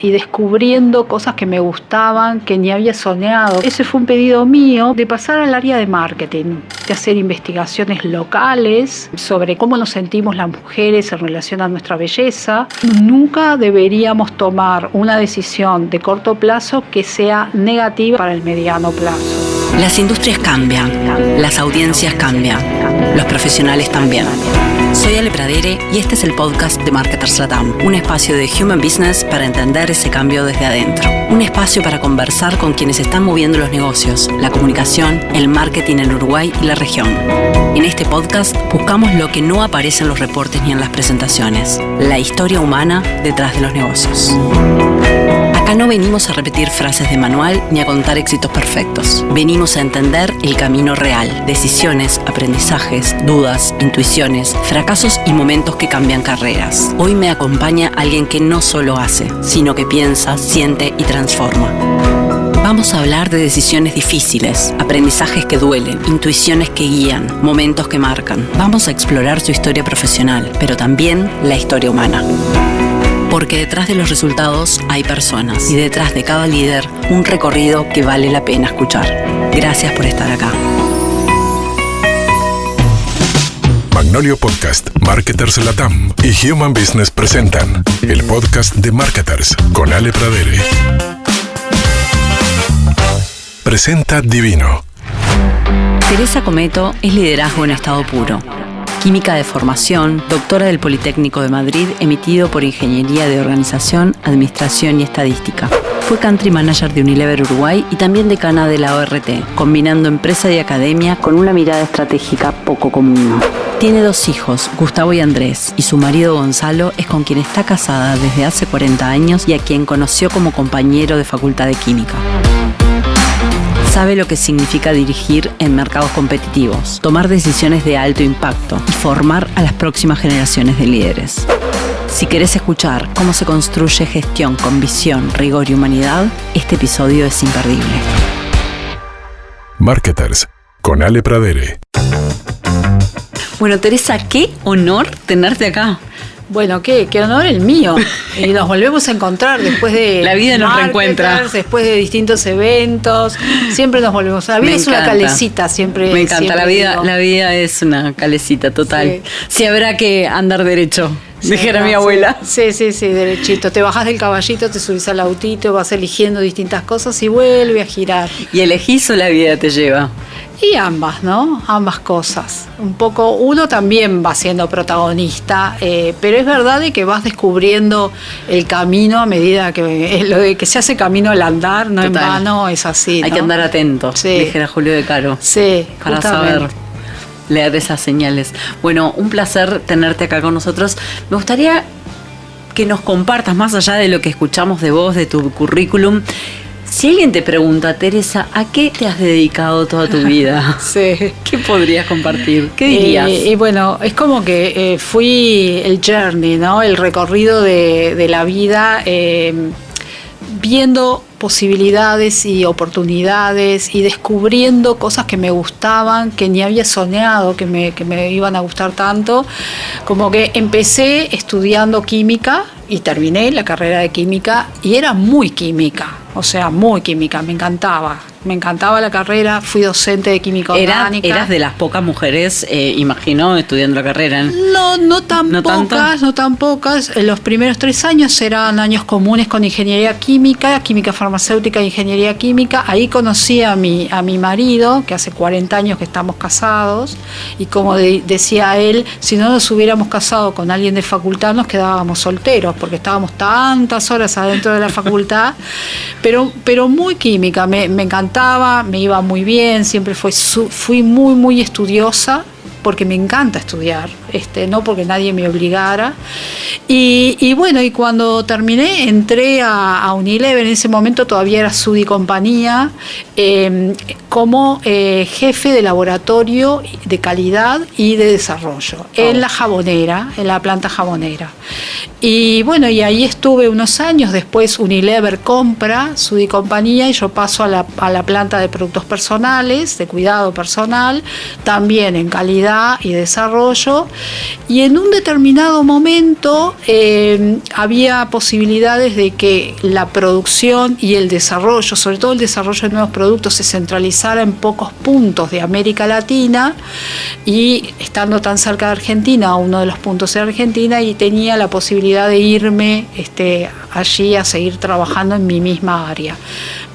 y descubriendo cosas que me gustaban, que ni había soñado. Ese fue un pedido mío de pasar al área de marketing, de hacer investigaciones locales sobre cómo nos sentimos las mujeres en relación a nuestra belleza. Nunca deberíamos tomar una decisión de corto plazo que sea negativa para el mediano plazo. Las industrias cambian, las audiencias cambian, los profesionales también. Soy Ale Pradere y este es el podcast de Marketers Latam, un espacio de Human Business para entender ese cambio desde adentro. Un espacio para conversar con quienes están moviendo los negocios, la comunicación, el marketing en Uruguay y la región. En este podcast buscamos lo que no aparece en los reportes ni en las presentaciones, la historia humana detrás de los negocios. Acá no venimos a repetir frases de manual ni a contar éxitos perfectos. Venimos a entender el camino real, decisiones, aprendizajes, dudas, intuiciones, fracasos y momentos que cambian carreras. Hoy me acompaña alguien que no solo hace, sino que piensa, siente y transforma. Vamos a hablar de decisiones difíciles, aprendizajes que duelen, intuiciones que guían, momentos que marcan. Vamos a explorar su historia profesional, pero también la historia humana. Porque detrás de los resultados hay personas y detrás de cada líder un recorrido que vale la pena escuchar. Gracias por estar acá. Magnolio Podcast, Marketers Latam y Human Business presentan el podcast de Marketers con Ale Pradere. Presenta Divino. Teresa Cometo es liderazgo en estado puro. Química de formación, doctora del Politécnico de Madrid, emitido por Ingeniería de Organización, Administración y Estadística. Fue Country Manager de Unilever Uruguay y también decana de la ORT, combinando empresa y academia con una mirada estratégica poco común. Tiene 2 hijos, Gustavo y Andrés, y su marido Gonzalo es con quien está casada desde hace 40 años y a quien conoció como compañero de Facultad de Química. Sabe lo que significa dirigir en mercados competitivos, tomar decisiones de alto impacto y formar a las próximas generaciones de líderes. Si querés escuchar cómo se construye gestión con visión, rigor y humanidad, este episodio es imperdible. Marketers con Ale Pradere. Bueno, Teresa, qué honor tenerte acá. Bueno, qué honor el mío. Y nos volvemos a encontrar después de... La vida nos reencuentra. Después de distintos eventos. Siempre nos volvemos. La vida es una calecita, siempre. Me encanta, siempre la vida es una calecita total. Sí. Sí, habrá que andar derecho, Sí, dijera mi abuela. Sí, derechito. Te bajás del caballito, te subís al autito, vas eligiendo distintas cosas y vuelve a girar. ¿Y elegís o la vida te lleva? Y ambas, ¿no? Ambas cosas. Un poco, uno también va siendo protagonista, pero es verdad de que vas descubriendo el camino a medida que lo de que se hace camino al andar, no Total. En vano, es así, ¿no? Hay que andar atento, Sí. dijera Julio de Caro. Sí, Para justamente. saber leer esas señales. Bueno, un placer tenerte acá con nosotros. Me gustaría que nos compartas, más allá de lo que escuchamos de vos, de tu currículum. Si alguien te pregunta, Teresa, ¿a qué te has dedicado toda tu vida? Sí. ¿Qué podrías compartir? ¿Qué dirías? Y bueno, es como que fui el journey, ¿no? El recorrido de la vida, viendo posibilidades y oportunidades y descubriendo cosas que me gustaban, que ni había soñado que me iban a gustar tanto. Como que empecé estudiando química y terminé la carrera de química y era muy química, o sea, muy química, me encantaba la carrera, fui docente de química orgánica. Eras de las pocas mujeres, imagino, estudiando la carrera. No tan pocas. En los primeros 3 años eran años comunes con ingeniería química farmacéutica e ingeniería química. Ahí conocí a mi marido, que hace 40 años que estamos casados, y como decía él, si no nos hubiéramos casado con alguien de facultad nos quedábamos solteros, porque estábamos tantas horas adentro de la facultad, pero muy química, me encantaba, me iba muy bien, siempre fui muy, muy estudiosa, porque me encanta estudiar, no porque nadie me obligara. Y bueno, y cuando terminé, entré a Unilever, en ese momento todavía era Sud y compañía, como jefe de laboratorio de calidad y de desarrollo, en la jabonera, en la planta jabonera. Y bueno, y ahí estuve unos años, después Unilever compra Sud y compañía y yo paso a la planta de productos personales, de cuidado personal, también en calidad sostenibilidad y desarrollo, y en un determinado momento había posibilidades de que la producción y el desarrollo, sobre todo el desarrollo de nuevos productos, se centralizara en pocos puntos de América Latina, y estando tan cerca de Argentina, uno de los puntos era Argentina, y tenía la posibilidad de irme allí a seguir trabajando en mi misma área.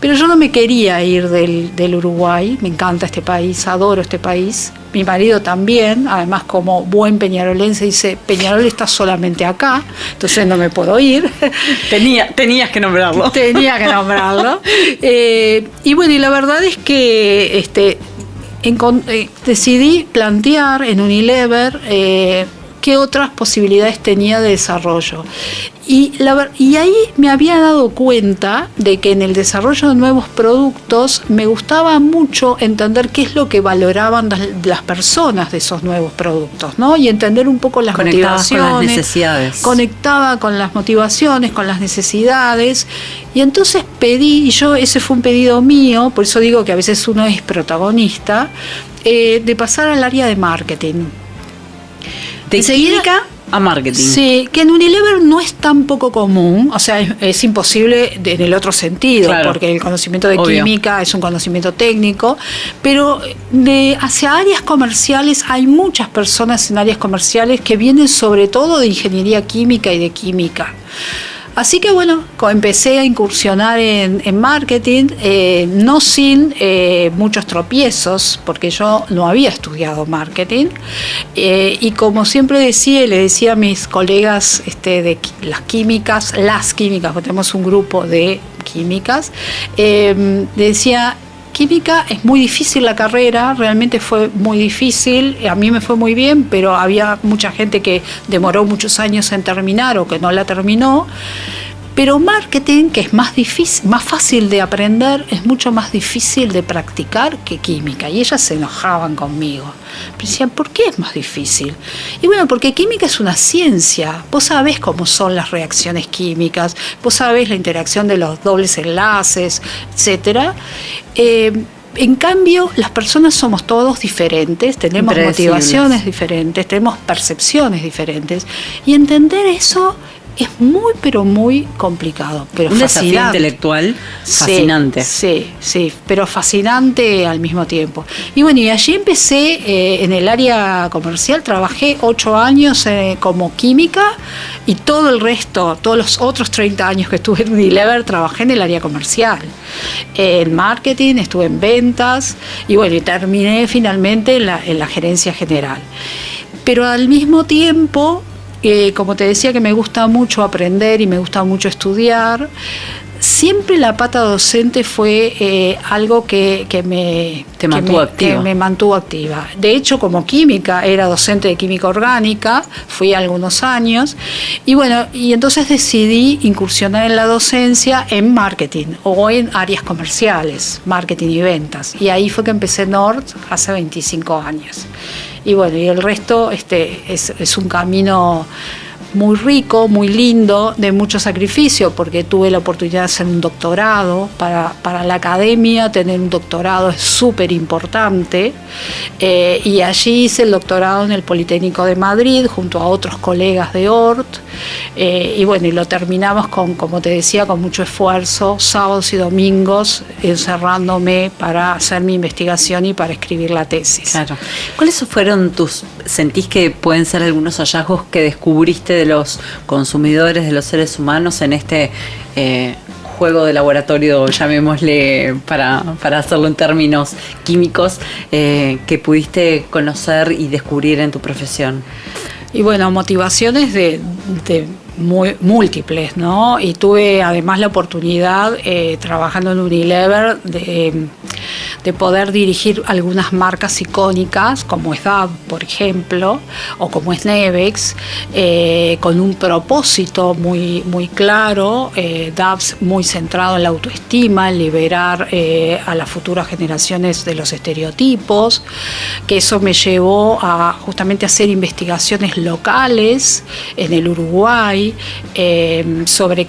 Pero yo no me quería ir del Uruguay, me encanta este país, adoro este país. Mi marido también, además como buen peñarolense dice, Peñarol está solamente acá, entonces no me puedo ir. Tenías que nombrarlo. Tenía que nombrarlo. Y bueno, y la verdad es que decidí plantear en Unilever qué otras posibilidades tenía de desarrollo. Y ahí me había dado cuenta de que en el desarrollo de nuevos productos me gustaba mucho entender qué es lo que valoraban las personas de esos nuevos productos, ¿no? Y entender un poco las motivaciones. Con las necesidades. Conectaba con las motivaciones, con las necesidades. Y entonces ese fue un pedido mío, por eso digo que a veces uno es protagonista, de pasar al área de marketing. De química a marketing. Sí, que en Unilever no es tan poco común, o sea, es imposible en el otro sentido, claro, porque el conocimiento de química es un conocimiento técnico, pero hacia áreas comerciales hay muchas personas en áreas comerciales que vienen sobre todo de ingeniería química y de química. Así que bueno, empecé a incursionar en marketing, no sin muchos tropiezos, porque yo no había estudiado marketing, y como siempre le decía a mis colegas de las químicas, porque tenemos un grupo de químicas, decía, química es muy difícil la carrera, realmente fue muy difícil, a mí me fue muy bien, pero había mucha gente que demoró muchos años en terminar o que no la terminó. Pero marketing, que es más difícil, más fácil de aprender, es mucho más difícil de practicar que química. Y ellas se enojaban conmigo. Pero decían, ¿por qué es más difícil? Y bueno, porque química es una ciencia. Vos sabés cómo son las reacciones químicas, vos sabés la interacción de los dobles enlaces, etc. En cambio, las personas somos todos diferentes, tenemos motivaciones diferentes, tenemos percepciones diferentes. Y entender eso es muy, pero muy complicado. Pero un desafío intelectual fascinante. Sí, pero fascinante al mismo tiempo. Y bueno, y allí empecé en el área comercial, trabajé 8 años como química, y todo el resto, todos los otros 30 años que estuve en Unilever, trabajé en el área comercial. En marketing, estuve en ventas, y bueno, y terminé finalmente en la gerencia general. Pero al mismo tiempo, como te decía, que me gusta mucho aprender y me gusta mucho estudiar, siempre la pata docente fue algo que me mantuvo activa. De hecho, como química, era docente de química orgánica, fui algunos años, y bueno, y entonces decidí incursionar en la docencia en marketing o en áreas comerciales, marketing y ventas. Y ahí fue que empecé North hace 25 años. Y bueno, y el resto es un camino muy rico, muy lindo, de mucho sacrificio, porque tuve la oportunidad de hacer un doctorado. Para la academia tener un doctorado es súper importante, y allí hice el doctorado en el Politécnico de Madrid junto a otros colegas de Ort, y bueno, y lo terminamos como te decía, con mucho esfuerzo, sábados y domingos, encerrándome para hacer mi investigación y para escribir la tesis. Claro. ¿Cuáles fueron sentís que pueden ser algunos hallazgos que descubriste de los consumidores, de los seres humanos en este juego de laboratorio, llamémosle para hacerlo en términos químicos, que pudiste conocer y descubrir en tu profesión? Y bueno, motivaciones de muy múltiples, ¿no? Y tuve además la oportunidad, trabajando en Unilever, de poder dirigir algunas marcas icónicas, como es DAB, por ejemplo, o como es Nevex, con un propósito muy, muy claro. DAB muy centrado en la autoestima, en liberar a las futuras generaciones de los estereotipos, que eso me llevó a justamente hacer investigaciones locales en el Uruguay, sobre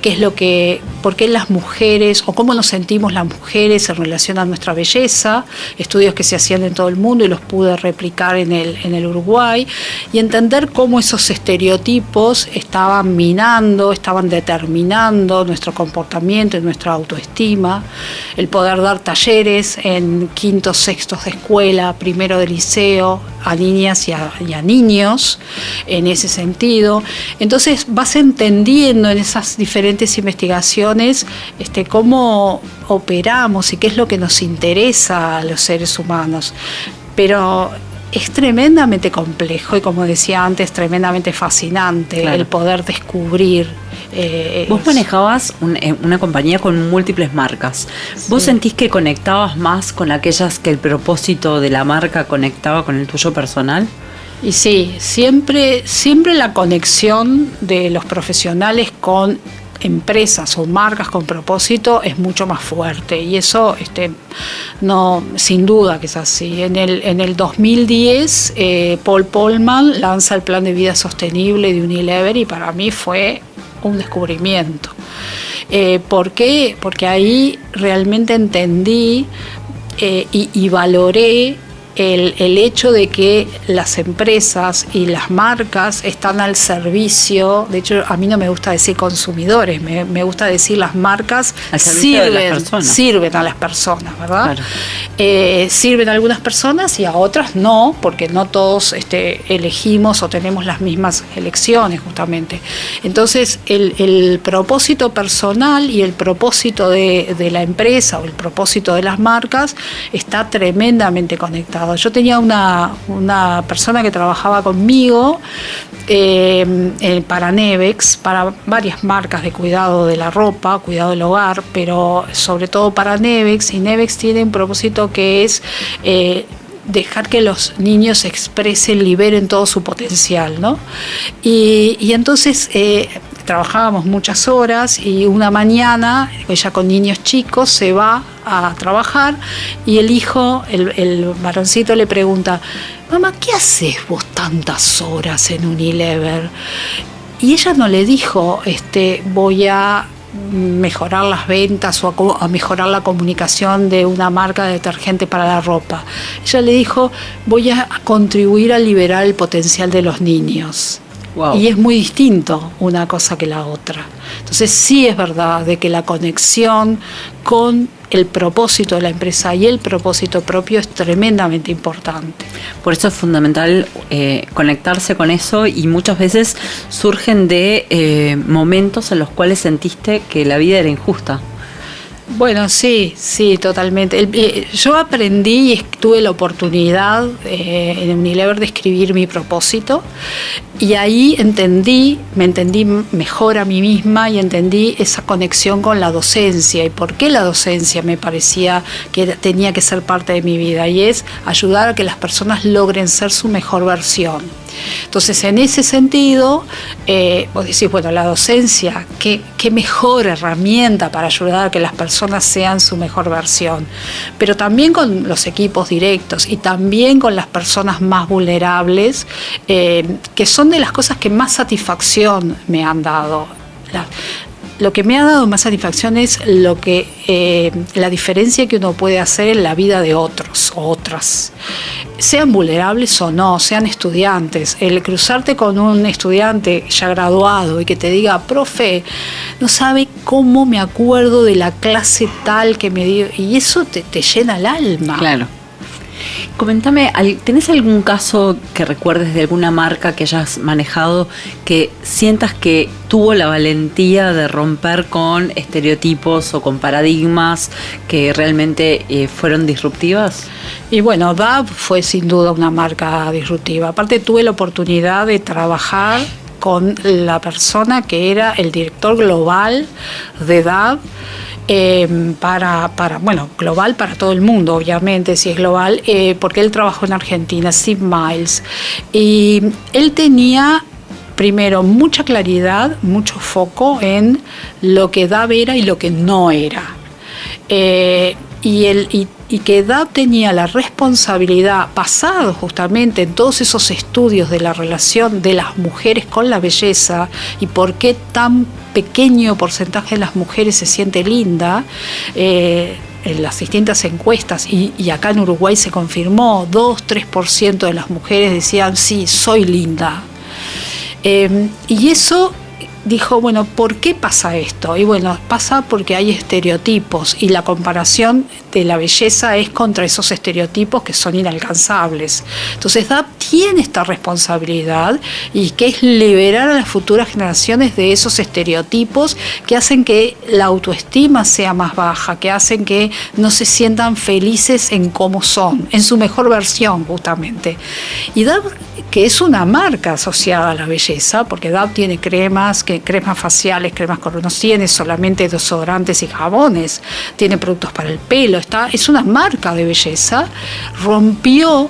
por qué las mujeres, o cómo nos sentimos las mujeres en relación a nuestra belleza belleza, estudios que se hacían en todo el mundo y los pude replicar en el Uruguay, y entender cómo esos estereotipos estaban minando, estaban determinando nuestro comportamiento y nuestra autoestima. El poder dar talleres en quintos, sextos de escuela, primero de liceo, a niñas y a niños en ese sentido. Entonces vas entendiendo en esas diferentes investigaciones cómo operamos y qué es lo que nos interesa a los seres humanos. Pero es tremendamente complejo y, como decía antes, tremendamente fascinante, claro, el poder descubrir. Vos manejabas una compañía con múltiples marcas. ¿Vos sentís que conectabas más con aquellas que el propósito de la marca conectaba con el tuyo personal? Y sí, siempre la conexión de los profesionales con empresas o marcas con propósito es mucho más fuerte, y eso no, sin duda que es así. En el 2010 Paul Polman lanza el plan de vida sostenible de Unilever, y para mí fue un descubrimiento. ¿Por qué? Porque ahí realmente entendí y valoré el hecho de que las empresas y las marcas están al servicio. De hecho, a mí no me gusta decir consumidores, me gusta decir las marcas sirven a las personas, ¿verdad? Claro. Sirven a algunas personas y a otras no, porque no todos elegimos o tenemos las mismas elecciones, justamente. Entonces, el propósito personal y el propósito de la empresa o el propósito de las marcas está tremendamente conectado. Yo tenía una persona que trabajaba conmigo para Nevex, para varias marcas de cuidado de la ropa, cuidado del hogar, pero sobre todo para Nevex, y Nevex tiene un propósito que es dejar que los niños se expresen, liberen todo su potencial, ¿no? Y entonces trabajábamos muchas horas, y una mañana ella con niños chicos se va a trabajar, y el hijo, el varoncito, le pregunta: mamá, ¿qué haces vos tantas horas en Unilever? Y ella no le dijo voy a mejorar las ventas o a mejorar la comunicación de una marca de detergente para la ropa. Ella le dijo: voy a contribuir a liberar el potencial de los niños. Wow. Y es muy distinto una cosa que la otra. Entonces sí es verdad de que la conexión con el propósito de la empresa y el propósito propio es tremendamente importante. Por eso es fundamental conectarse con eso, y muchas veces surgen de momentos en los cuales sentiste que la vida era injusta. Bueno, sí, totalmente. Yo aprendí y tuve la oportunidad en Unilever de escribir mi propósito, y ahí me entendí mejor a mí misma, y entendí esa conexión con la docencia y por qué la docencia me parecía que tenía que ser parte de mi vida, y es ayudar a que las personas logren ser su mejor versión. Entonces, en ese sentido, vos decís, bueno, la docencia, qué mejor herramienta para ayudar a que las personas sean su mejor versión, pero también con los equipos directos y también con las personas más vulnerables, que son de las cosas que más satisfacción me han dado. Lo que me ha dado más satisfacción es la diferencia que uno puede hacer en la vida de otros o otras, sean vulnerables o no, sean estudiantes. El cruzarte con un estudiante ya graduado y que te diga: profe, no sabe cómo me acuerdo de la clase tal que me dio, y eso te llena el alma. Claro. Coméntame, ¿tenés algún caso que recuerdes de alguna marca que hayas manejado que sientas que tuvo la valentía de romper con estereotipos o con paradigmas que realmente fueron disruptivas? Y bueno, Dove fue sin duda una marca disruptiva. Aparte, tuve la oportunidad de trabajar con la persona que era el director global de Dove, global para todo el mundo, obviamente, si es global, porque él trabajó en Argentina, Steve Miles, y él tenía primero mucha claridad, mucho foco en lo que Dove era y lo que no era, y que Dove tenía la responsabilidad, basado justamente en todos esos estudios de la relación de las mujeres con la belleza y por qué tan pequeño porcentaje de las mujeres se siente linda. en las distintas encuestas, y acá en Uruguay se confirmó, 2-3% de las mujeres decían, sí, soy linda. Y eso dijo, bueno, ¿por qué pasa esto? Y bueno, pasa porque hay estereotipos y la comparación de la belleza es contra esos estereotipos que son inalcanzables. Entonces DAP tiene esta responsabilidad, y que es liberar a las futuras generaciones de esos estereotipos que hacen que la autoestima sea más baja, que hacen que no se sientan felices en cómo son, en su mejor versión justamente. Y DAP, que es una marca asociada a la belleza, porque DAP tiene cremas faciales, cremas corporales, no tiene solamente desodorantes y jabones, tiene productos para el pelo, es una marca de belleza, rompió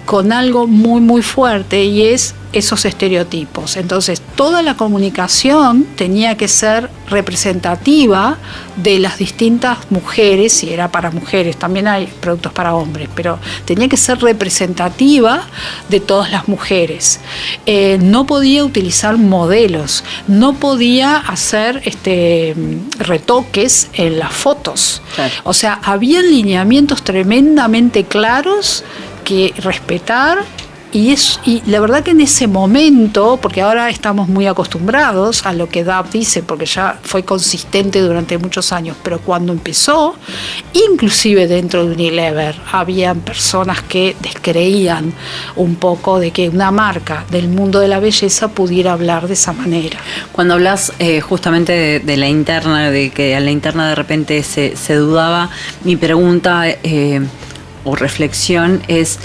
con algo muy muy fuerte, y es esos estereotipos. Entonces toda la comunicación tenía que ser representativa de las distintas mujeres, si era para mujeres, también hay productos para hombres, pero tenía que ser representativa de todas las mujeres. No podía utilizar modelos, no podía hacer retoques en las fotos. Claro. O sea, había lineamientos tremendamente claros que respetar. Y la verdad que en ese momento, porque ahora estamos muy acostumbrados a lo que DAP dice, porque ya fue consistente durante muchos años, pero cuando empezó, inclusive dentro de Unilever, habían personas que descreían un poco de que una marca del mundo de la belleza pudiera hablar de esa manera. Cuando hablas justamente de la interna, de que a la interna de repente se dudaba, mi pregunta o reflexión es: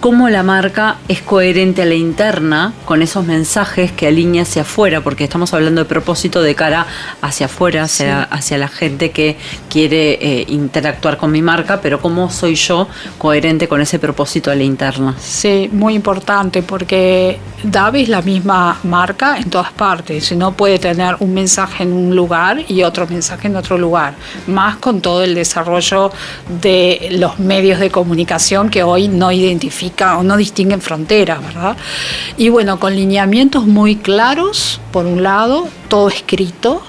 ¿cómo la marca es coherente a la interna con esos mensajes que alinea hacia afuera? Porque estamos hablando de propósito de cara hacia afuera, hacia la gente que quiere interactuar con mi marca, pero ¿cómo soy yo coherente con ese propósito a la interna? Sí, muy importante, porque DAP es la misma marca en todas partes. No puede tener un mensaje en un lugar y otro mensaje en otro lugar, más con todo el desarrollo de los medios de comunicación que hoy no identifican o no distinguen fronteras, ¿verdad? Y bueno, con lineamientos muy claros, por un lado, todo escrito,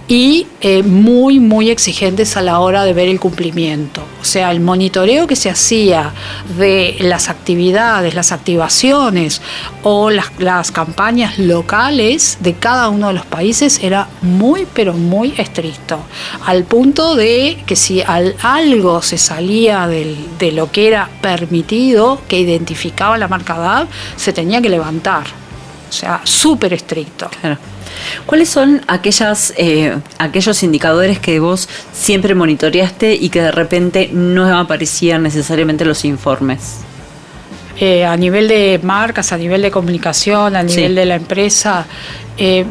y muy, muy exigentes a la hora de ver el cumplimiento. O sea, el monitoreo que se hacía de las actividades, las activaciones o las campañas locales de cada uno de los países era muy, pero muy estricto, al punto de que si algo se salía de lo que era permitido, que identificaba la marca DAP, se tenía que levantar. O sea, súper estricto. Claro. ¿Cuáles son aquellos indicadores que vos siempre monitoreaste y que de repente no aparecían necesariamente en los informes? A nivel de marcas, a nivel de comunicación, a nivel de la empresa,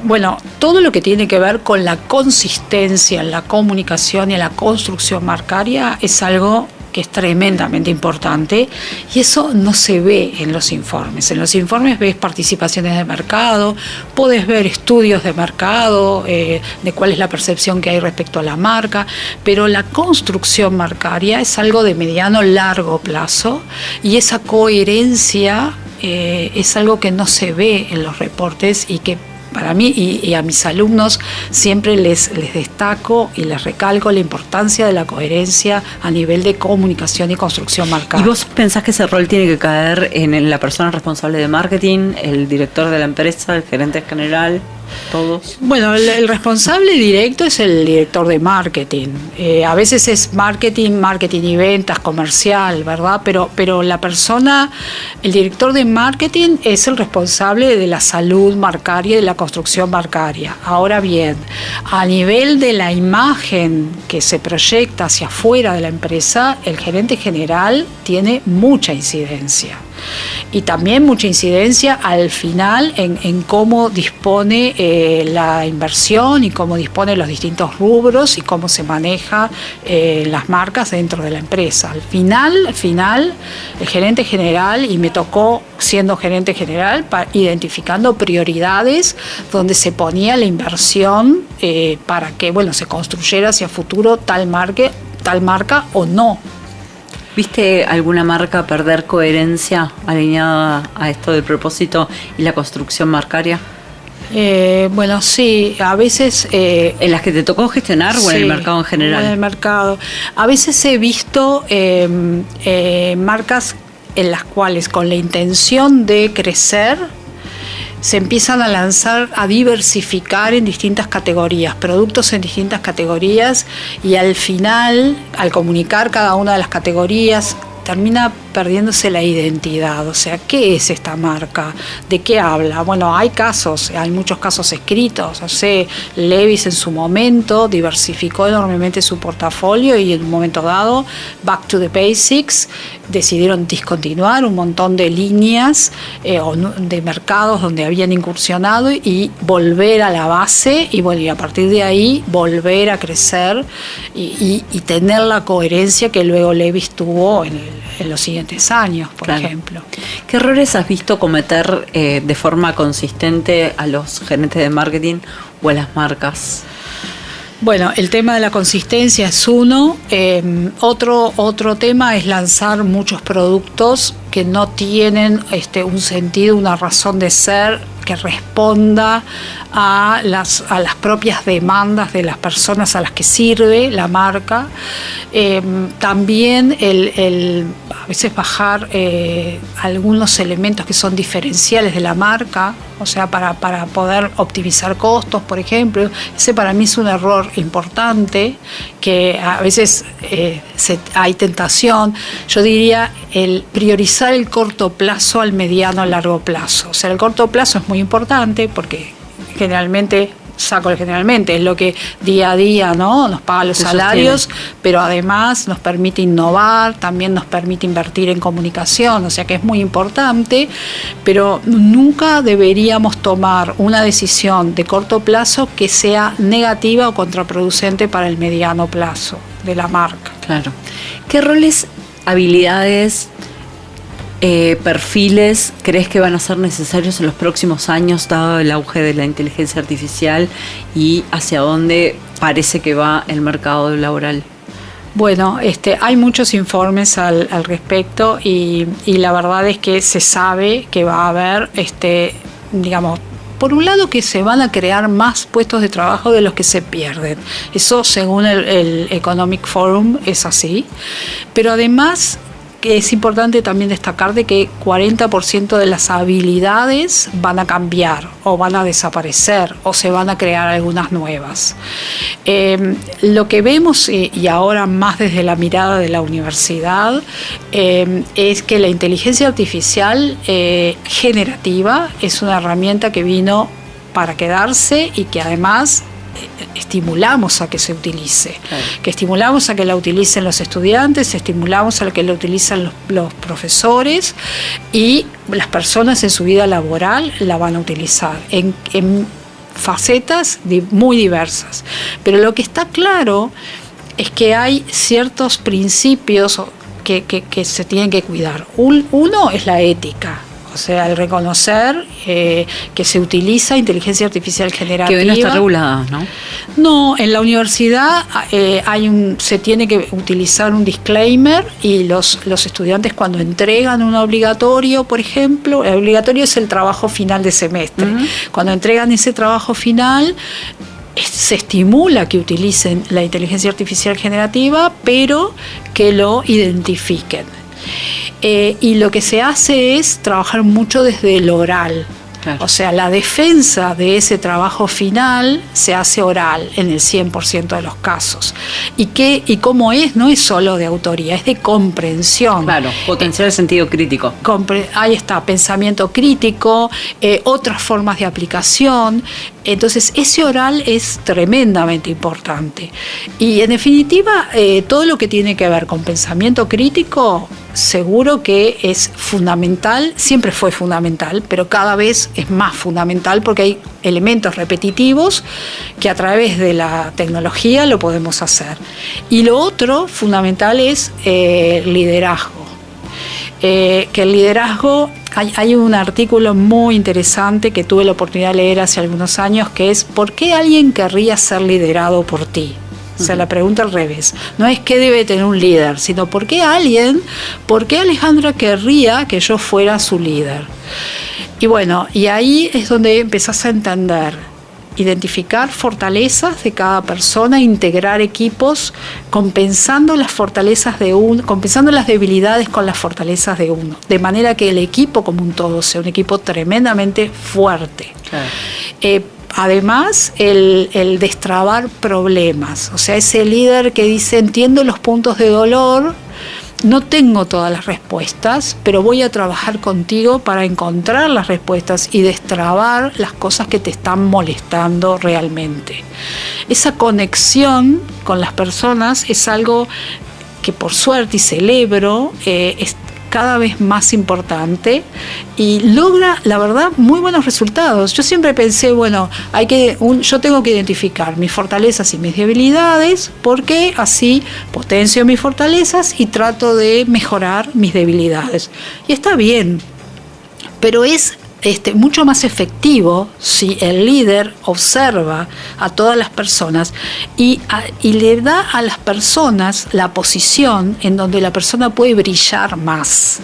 bueno, todo lo que tiene que ver con la consistencia en la comunicación y en la construcción marcaria es algo que es tremendamente importante, y eso no se ve en los informes. En los informes ves participaciones de mercado, podés ver estudios de mercado, de cuál es la percepción que hay respecto a la marca, pero la construcción marcaria es algo de mediano largo plazo, y esa coherencia es algo que no se ve en los reportes, y que para mí y a mis alumnos siempre les destaco y les recalco la importancia de la coherencia a nivel de comunicación y construcción marcaria. ¿Y vos pensás que ese rol tiene que caer en la persona responsable de marketing, el director de la empresa, el gerente general? ¿Todos? Bueno, el responsable directo es el director de marketing. A veces es marketing y ventas, comercial, ¿verdad? Pero la persona, el director de marketing es el responsable de la salud marcaria y de la construcción marcaria. Ahora bien, a nivel de la imagen que se proyecta hacia afuera de la empresa, el gerente general tiene mucha incidencia. Y también mucha incidencia al final en cómo dispone la inversión y cómo dispone los distintos rubros y cómo se maneja las marcas dentro de la empresa. Al final, el gerente general, y me tocó siendo gerente general, identificando prioridades donde se ponía la inversión para que se construyera hacia futuro tal marca o no. ¿Viste alguna marca perder coherencia alineada a esto del propósito y la construcción marcaria? Bueno, sí, a veces... ¿En las que te tocó gestionar o en el mercado en general? En el mercado. A veces he visto marcas en las cuales con la intención de crecer se empiezan a lanzar, a diversificar en distintas categorías, productos en distintas categorías, y al final, al comunicar cada una de las categorías, termina perdiéndose la identidad. O sea, ¿qué es esta marca? ¿De qué habla? Bueno, hay muchos casos escritos. O sea, Levi's en su momento diversificó enormemente su portafolio y en un momento dado, back to the basics, decidieron discontinuar un montón de líneas de mercados donde habían incursionado y volver a la base y a partir de ahí volver a crecer y tener la coherencia que luego Levi's tuvo en los siguientes años, por ejemplo. ¿Qué errores has visto cometer de forma consistente a los gerentes de marketing o a las marcas? Bueno, el tema de la consistencia es uno. Otro tema es lanzar muchos productos que no tienen un sentido, una razón de ser que responda a las propias demandas de las personas a las que sirve la marca. También a veces bajar algunos elementos que son diferenciales de la marca, o sea, para poder optimizar costos, por ejemplo. Ese para mí es un error importante, que a veces hay tentación. Yo diría el priorizar el corto plazo al mediano a largo plazo. O sea, el corto plazo es muy importante porque generalmente es lo que día a día, ¿no?, nos paga los salarios, pero además nos permite innovar, también nos permite invertir en comunicación, o sea que es muy importante, pero nunca deberíamos tomar una decisión de corto plazo que sea negativa o contraproducente para el mediano plazo de la marca. Claro. ¿Qué roles, habilidades, perfiles crees que van a ser necesarios en los próximos años, dado el auge de la inteligencia artificial y hacia dónde parece que va el mercado laboral? Bueno, hay muchos informes al respecto y la verdad es que se sabe que va a haber, por un lado, que se van a crear más puestos de trabajo de los que se pierden. Eso, según el Economic Forum, es así. Pero además, es importante también destacar de que 40% de las habilidades van a cambiar o van a desaparecer o se van a crear algunas nuevas. Lo que vemos, y ahora más desde la mirada de la universidad, es que la inteligencia artificial generativa es una herramienta que vino para quedarse y que además estimulamos a que se utilice, que estimulamos a que la utilicen los estudiantes, estimulamos a que la utilizan los profesores y las personas en su vida laboral la van a utilizar en facetas muy diversas. Pero lo que está claro es que hay ciertos principios que se tienen que cuidar. Uno es la ética. O sea, el reconocer que se utiliza inteligencia artificial generativa. Que hoy no está regulada, ¿no? No, en la universidad se tiene que utilizar un disclaimer y los estudiantes cuando entregan un obligatorio, por ejemplo, el obligatorio es el trabajo final de semestre. Uh-huh. Cuando entregan ese trabajo final, se estimula que utilicen la inteligencia artificial generativa, pero que lo identifiquen. Y lo que se hace es trabajar mucho desde el oral. Claro. O sea, la defensa de ese trabajo final se hace oral en el 100% de los casos. Y cómo no es solo de autoría, es de comprensión. Claro, potenciar el sentido crítico. Ahí está, pensamiento crítico, otras formas de aplicación. Entonces, ese oral es tremendamente importante. Y en definitiva, todo lo que tiene que ver con pensamiento crítico, seguro que es fundamental, siempre fue fundamental, pero cada vez es más fundamental porque hay elementos repetitivos que a través de la tecnología lo podemos hacer. Y lo otro fundamental es liderazgo. Que el liderazgo, hay un artículo muy interesante que tuve la oportunidad de leer hace algunos años, que es ¿por qué alguien querría ser liderado por ti? O sea, la pregunta al revés. No es qué debe tener un líder, sino por qué Alejandra querría que yo fuera su líder. Y bueno, y ahí es donde empezás a entender, identificar fortalezas de cada persona, integrar equipos, compensando las fortalezas de uno, compensando las debilidades con las fortalezas de uno, de manera que el equipo como un todo sea un equipo tremendamente fuerte. Claro. Además, el destrabar problemas, o sea, ese líder que dice, entiendo los puntos de dolor, no tengo todas las respuestas, pero voy a trabajar contigo para encontrar las respuestas y destrabar las cosas que te están molestando realmente. Esa conexión con las personas es algo que por suerte y celebro, es cada vez más importante y logra, la verdad, muy buenos resultados. Yo siempre pensé, bueno, yo tengo que identificar mis fortalezas y mis debilidades, porque así potencio mis fortalezas y trato de mejorar mis debilidades. Y está bien, pero es mucho más efectivo si el líder observa a todas las personas y le da a las personas la posición en donde la persona puede brillar más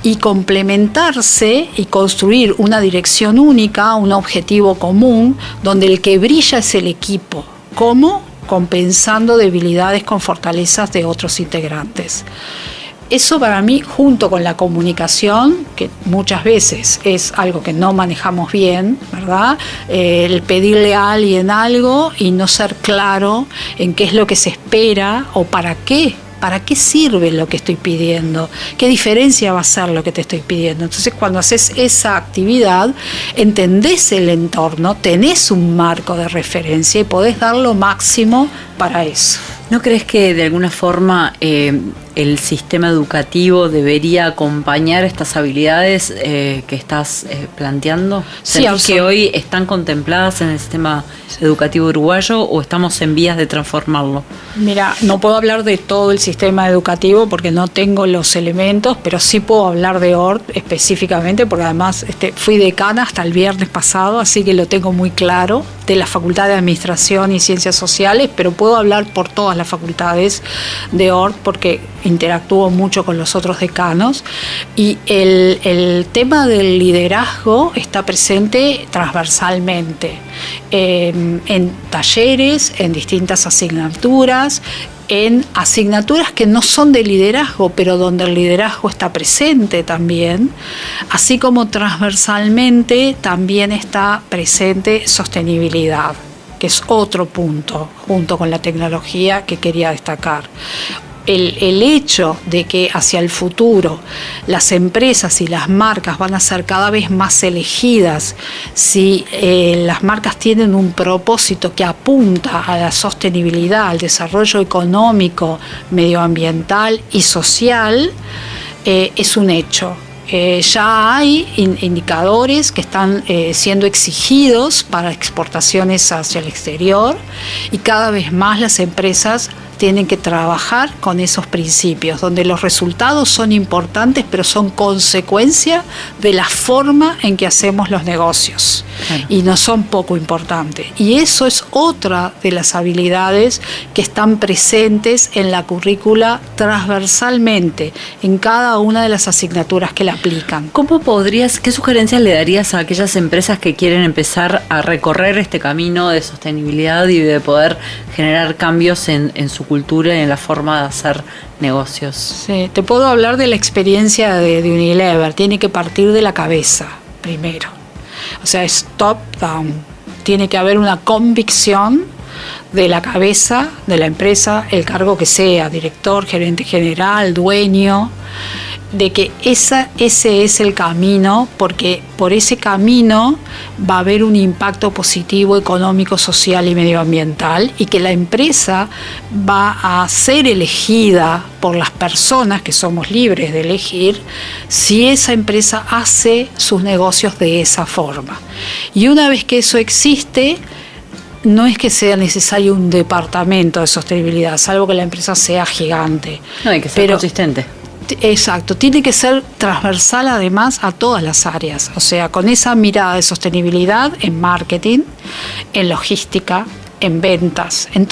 y complementarse y construir una dirección única, un objetivo común, donde el que brilla es el equipo. ¿Cómo? Compensando debilidades con fortalezas de otros integrantes. Eso para mí, junto con la comunicación, que muchas veces es algo que no manejamos bien, ¿verdad? El pedirle a alguien algo y no ser claro en qué es lo que se espera o para qué. ¿Para qué sirve lo que estoy pidiendo? ¿Qué diferencia va a ser lo que te estoy pidiendo? Entonces, cuando haces esa actividad, entendés el entorno, tenés un marco de referencia y podés dar lo máximo para eso. ¿No crees que de alguna forma el sistema educativo debería acompañar estas habilidades que estás planteando? Sí, que hoy están contempladas en el sistema educativo uruguayo o estamos en vías de transformarlo? Mira, no puedo hablar de todo el sistema educativo porque no tengo los elementos, pero sí puedo hablar de ORT específicamente, porque además fui decana hasta el viernes pasado, así que lo tengo muy claro, de la Facultad de Administración y Ciencias Sociales, pero puedo hablar por todas las facultades de ORT porque interactúo mucho con los otros decanos, y el tema del liderazgo está presente transversalmente en talleres, en distintas asignaturas, en asignaturas que no son de liderazgo, pero donde el liderazgo está presente también, así como transversalmente también está presente sostenibilidad, que es otro punto, junto con la tecnología, que quería destacar. El hecho de que hacia el futuro las empresas y las marcas van a ser cada vez más elegidas si las marcas tienen un propósito que apunta a la sostenibilidad, al desarrollo económico, medioambiental y social, es un hecho. Ya hay indicadores que están siendo exigidos para exportaciones hacia el exterior y cada vez más las empresas tienen que trabajar con esos principios, donde los resultados son importantes, pero son consecuencia de la forma en que hacemos los negocios. Claro. Y no son poco importantes. Y eso es otra de las habilidades que están presentes en la currícula transversalmente, en cada una de las asignaturas que la aplican. ¿Qué sugerencias le darías a aquellas empresas que quieren empezar a recorrer este camino de sostenibilidad y de poder generar cambios en su cultura y en la forma de hacer negocios? Sí, te puedo hablar de la experiencia de Unilever. Tiene que partir de la cabeza primero. O sea, es top down. Tiene que haber una convicción de la cabeza de la empresa, el cargo que sea, director, gerente general, dueño, de que ese es el camino, porque por ese camino va a haber un impacto positivo económico, social y medioambiental, y que la empresa va a ser elegida por las personas que somos libres de elegir si esa empresa hace sus negocios de esa forma. Y una vez que eso existe, no es que sea necesario un departamento de sostenibilidad, salvo que la empresa sea gigante. No, hay que ser consistente. Exacto, tiene que ser transversal además a todas las áreas, o sea, con esa mirada de sostenibilidad en marketing, en logística, en ventas, en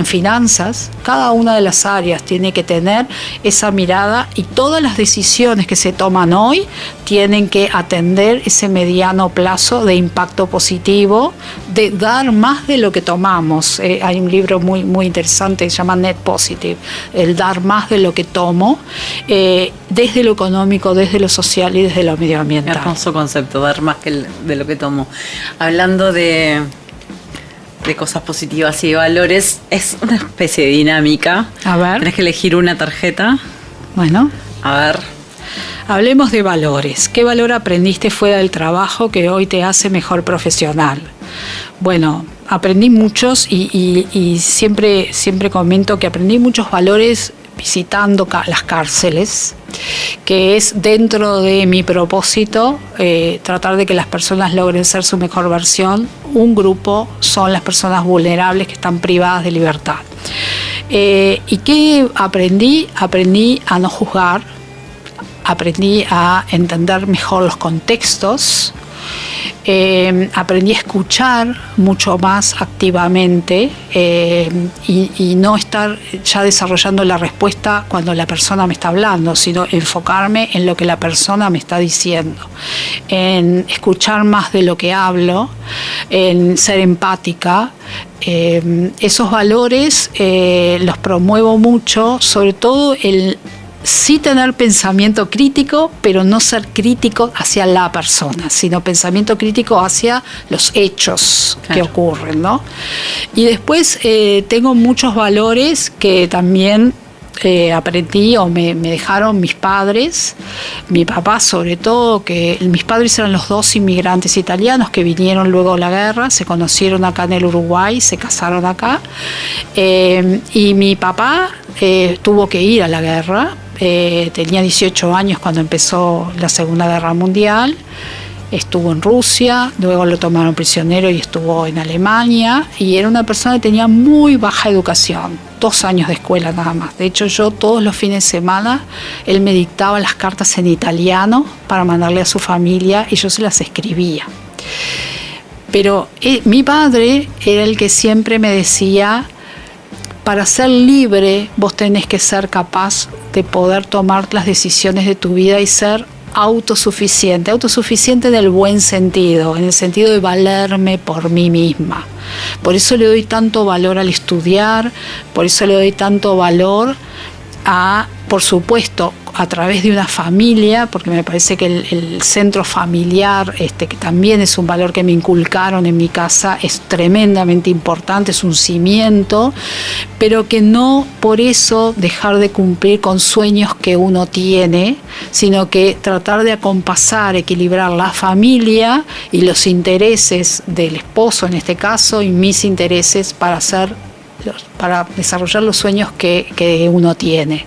finanzas, cada una de las áreas tiene que tener esa mirada y todas las decisiones que se toman hoy tienen que atender ese mediano plazo de impacto positivo, de dar más de lo que tomamos. Hay un libro muy, muy interesante que se llama Net Positive, el dar más de lo que tomo, desde lo económico, desde lo social y desde lo medioambiental. Hermoso concepto, dar más de lo que tomo. Hablando de cosas positivas y de valores, es una especie de dinámica. A ver. Tienes que elegir una tarjeta. Bueno. A ver. Hablemos de valores. ¿Qué valor aprendiste fuera del trabajo que hoy te hace mejor profesional? Bueno, aprendí muchos y siempre comento que aprendí muchos valores visitando las cárceles, que es dentro de mi propósito tratar de que las personas logren ser su mejor versión. Un grupo son las personas vulnerables que están privadas de libertad. ¿Y qué aprendí? Aprendí a no juzgar, aprendí a entender mejor los contextos, aprendí a escuchar mucho más activamente y no estar ya desarrollando la respuesta cuando la persona me está hablando, sino enfocarme en lo que la persona me está diciendo, en escuchar más de lo que hablo, en ser empática. Esos valores los promuevo mucho, sobre todo el sí tener pensamiento crítico, pero no ser crítico hacia la persona, sino pensamiento crítico hacia los hechos que ocurren, ¿no? Y después tengo muchos valores que también aprendí o me dejaron mis padres, mi papá sobre todo, que mis padres eran los dos inmigrantes italianos que vinieron luego de la guerra, se conocieron acá en el Uruguay, se casaron acá, y mi papá tuvo que ir a la guerra. Tenía 18 años cuando empezó la Segunda Guerra Mundial, estuvo en Rusia, luego lo tomaron prisionero y estuvo en Alemania, y era una persona que tenía muy baja educación, 2 años de escuela nada más. De hecho, yo todos los fines de semana, él me dictaba las cartas en italiano para mandarle a su familia y yo se las escribía. Pero mi padre era el que siempre me decía: para ser libre, vos tenés que ser capaz de poder tomar las decisiones de tu vida y ser autosuficiente en el buen sentido, en el sentido de valerme por mí misma. Por eso le doy tanto valor al estudiar, por eso le doy tanto valor a, por supuesto, a través de una familia, porque me parece que el centro familiar, que también es un valor que me inculcaron en mi casa, es tremendamente importante, es un cimiento, pero que no por eso dejar de cumplir con sueños que uno tiene, sino que tratar de acompasar, equilibrar la familia y los intereses del esposo en este caso y mis intereses para desarrollar los sueños que uno tiene.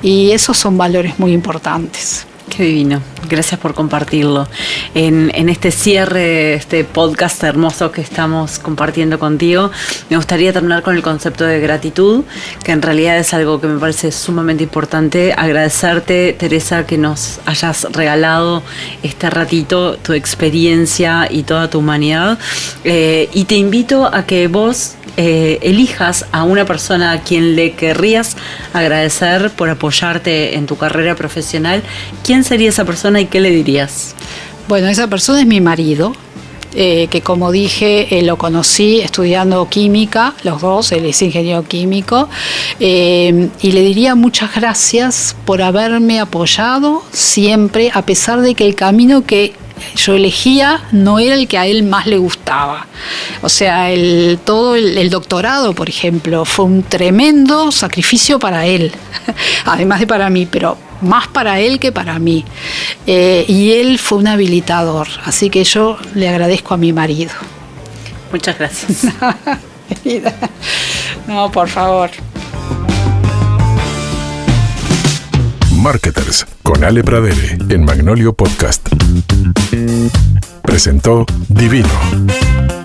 Y esos son valores muy importantes. Qué divino, gracias por compartirlo. En este cierre de este podcast hermoso que estamos compartiendo contigo, me gustaría terminar con el concepto de gratitud, que en realidad es algo que me parece sumamente importante. Agradecerte, Teresa, que nos hayas regalado este ratito, tu experiencia y toda tu humanidad. Y te invito a que vos elijas a una persona a quien le querrías agradecer por apoyarte en tu carrera profesional. ¿Quién sería esa persona y qué le dirías? Bueno, esa persona es mi marido, que como dije, lo conocí estudiando química, los dos, él es ingeniero químico, y le diría muchas gracias por haberme apoyado siempre, a pesar de que el camino que yo elegía no era el que a él más le gustaba. O sea, todo el doctorado, por ejemplo, fue un tremendo sacrificio para él, además de para mí, pero más para él que para mí. Y él fue un habilitador, así que yo le agradezco a mi marido. Muchas gracias. No, por favor. Marketers con Ale Pradere en Magnolio Podcast. Presentó Divino.